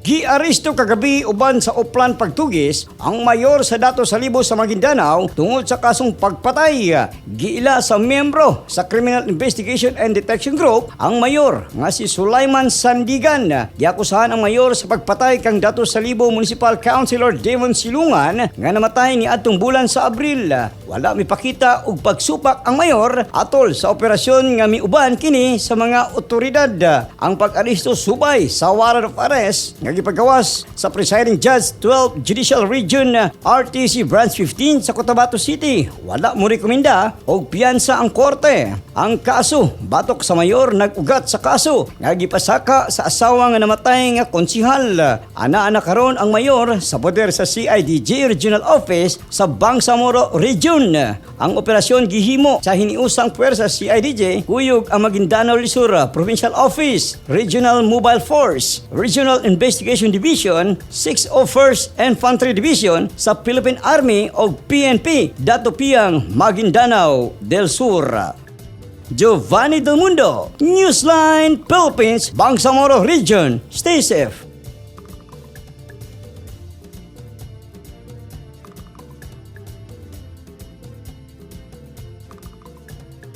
Giaristo kagabi uban sa Oplan Pagtugis ang mayor sa Dato Salibo sa Maguindanao tungod sa kasong pagpatay. Giila sa miyembro sa Criminal Investigation and Detection Group ang mayor nga si Sulaiman Sandigan. Giakusahan ang mayor sa pagpatay kang Dato Salibo Municipal Councilor Devon Silungan nga namatay ni atong bulan sa Abril. Wala mipakita og pagsupak ang mayor atol sa operasyon nga miuban kini sa mga otoridad. Ang pag-aristo subay sa warrant of arrest nga gipagawas sa Presiding Judge 12 Judicial Region RTC Branch 15 sa Cotabato City. Wala mo rekomenda og piyansa ang korte. Ang kaso batok sa mayor nag-ugat sa kaso nga gipasaka sa asawa nga namatay nga konsihal. Ana-ana karon ang mayor sa poder sa CIDJ Regional Office sa Bangsamoro Region. Ang operasyon gihimo sa hiniusang puwersa CIDJ kuyog ang Maguindanao Lisur Provincial Office, Regional Mobile Force, Regional Investigation Division, 601st Infantry Division sa Philippine Army o PNP Dato Piang Maguindanao del Sur. Giovanni Del Mundo, Newsline Philippines, Bangsamoro Region. Stay safe.